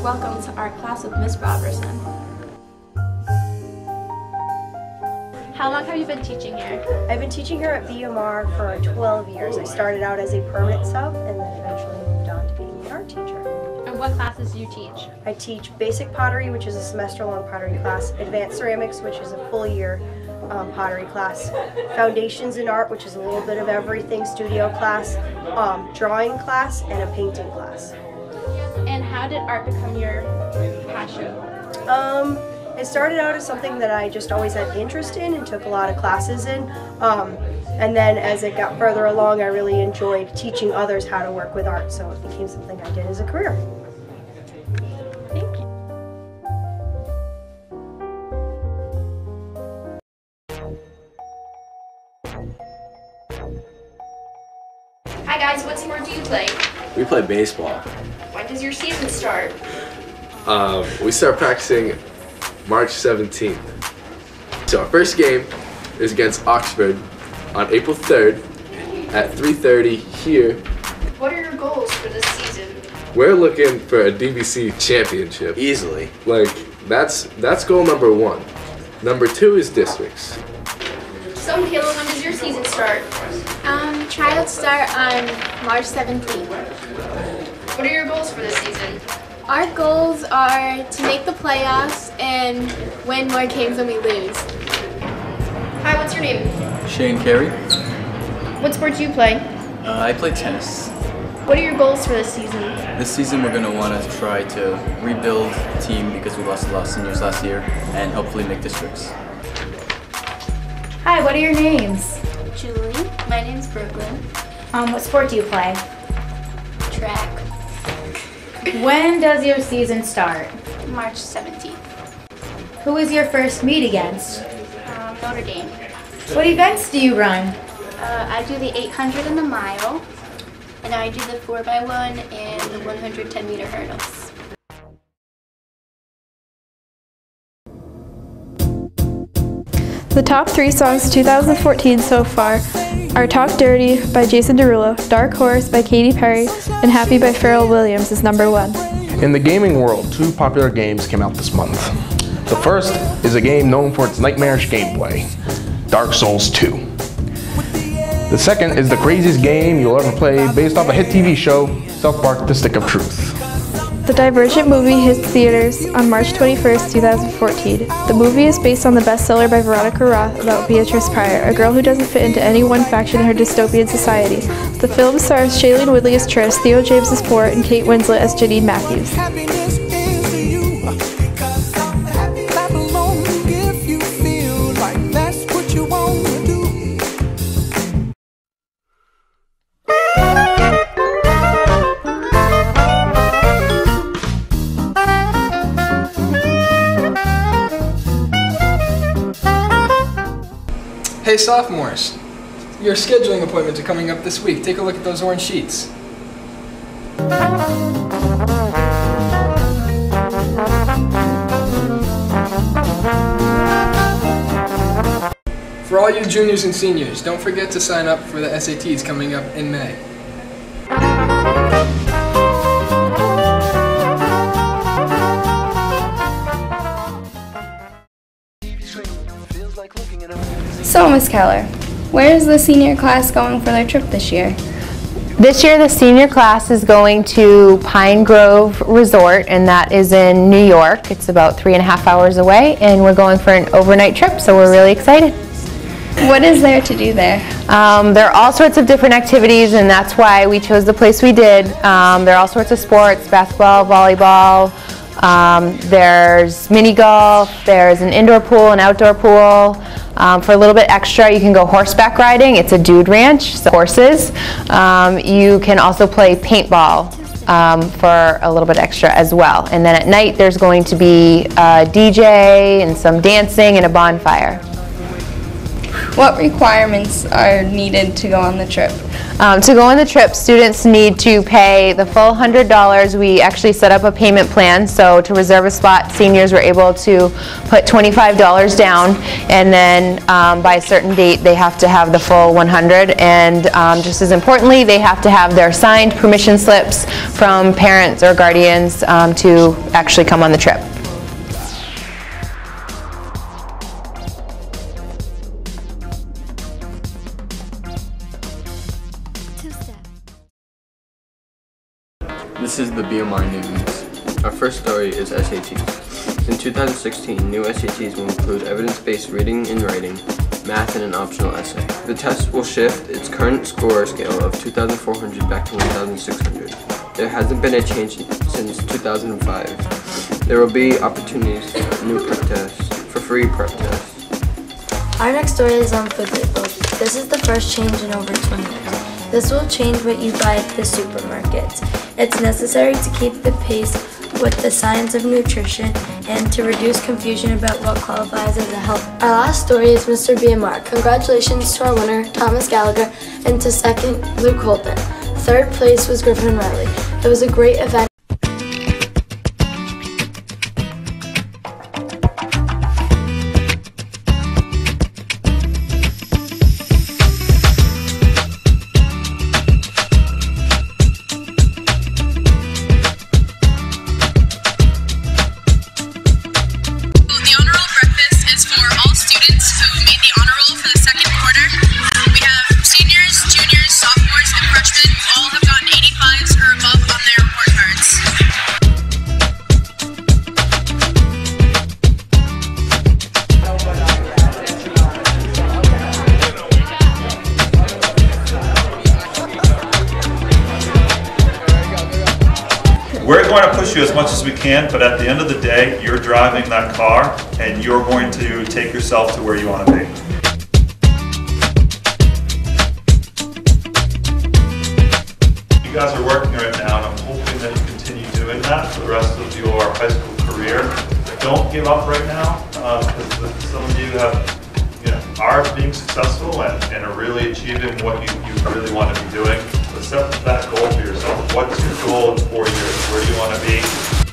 welcome to our class with Miss Robertson. How long have you been teaching here? I've been teaching here at BMR for 12 years. I started out as a permanent sub and then eventually moved on to being an art teacher. And what classes do you teach? I teach basic pottery, which is a semester-long pottery class, advanced ceramics, which is a full-year pottery class, foundations in art, which is a little bit of everything, studio class, drawing class, and a painting class. And how did art become your passion? It started out as something that I just always had interest in and took a lot of classes in. And then as it got further along, I really enjoyed teaching others how to work with art, so it became something I did as a career. Thank you. Hi guys, what sport do you play? We play baseball. When does your season start? We start practicing March 17th. So our first game is against Oxford on April 3rd at 3:30 here. What are your goals for this season? We're looking for a DVC championship. Easily. Like, that's goal number 1. Number 2 is districts. So Michaela, when does your season start? Tryouts start on March 17th. What are your goals for this season? Our goals are to make the playoffs and win more games than we lose. Hi, what's your name? Shane Carey. What sport do you play? I play tennis. What are your goals for this season? This season we're going to want to try to rebuild the team because we lost a lot of seniors last year and hopefully make districts. Hi, what are your names? Julie. My name's Brooklyn. What sport do you play? Track. When does your season start? March 17th. Who is your first meet against? Notre Dame. What events do you run? I do the 800 and the mile, and I do the 4x1 and the 110-meter hurdles. The top 3 songs 2014 so far are Talk Dirty by Jason Derulo, Dark Horse by Katy Perry, and Happy by Pharrell Williams is number 1. In the gaming world, 2 popular games came out this month. The first is a game known for its nightmarish gameplay, Dark Souls 2. The second is the craziest game you'll ever play based off a hit TV show, South Park: The Stick of Truth. The Divergent movie hits theaters on March 21st, 2014. The movie is based on the bestseller by Veronica Roth about Beatrice Pryor, a girl who doesn't fit into any one faction in her dystopian society. The film stars Shailene Woodley as Triss, Theo James as Port, and Kate Winslet as Janine Matthews. Hey sophomores, your scheduling appointments are coming up this week. Take a look at those orange sheets. For all you juniors and seniors, don't forget to sign up for the SATs coming up in May. So, Miss Keller, where is the senior class going for their trip this year? This year the senior class is going to Pine Grove Resort, and that is in New York. It's about 3.5 hours away, and we're going for an overnight trip, so we're really excited. What is there to do there? There are all sorts of different activities, and that's why we chose the place we did. There are all sorts of sports, basketball, volleyball, there's mini golf, there's an indoor pool, an outdoor pool. For a little bit extra, you can go horseback riding. It's a dude ranch, so horses. You can also play paintball for a little bit extra as well. And then at night, there's going to be a DJ and some dancing and a bonfire. What requirements are needed to go on the trip? To go on the trip, students need to pay the full $100. We actually set up a payment plan, so to reserve a spot, seniors were able to put $25 down, and then by a certain date they have to have the full $100, and just as importantly, they have to have their signed permission slips from parents or guardians to actually come on the trip. This is the BMR News. Our first story is SATs. In 2016, new SATs will include evidence-based reading and writing, math, and an optional essay. The test will shift its current score scale of 2,400 back to 1,600. There hasn't been a change since 2005. There will be opportunities for new prep tests, for free prep tests. Our next story is on food labels. This is the first change in over 20 years. This will change what you buy at the supermarkets. It's necessary to keep the pace with the science of nutrition and to reduce confusion about what qualifies as a health. Our last story is Mr. BMR. Congratulations to our winner, Thomas Gallagher, and to second, Luke Holton. Third place was Griffin Riley. It was a great event. We're going to push you as much as we can, but at the end of the day, you're driving that car and you're going to take yourself to where you want to be. You guys are working right now, and I'm hoping that you continue doing that for the rest of your high school career. Don't give up right now, because some of you are being successful and are really achieving what you really want to be doing. But set that goal for yourself. What's your goal in 4 years? Where do you want to be?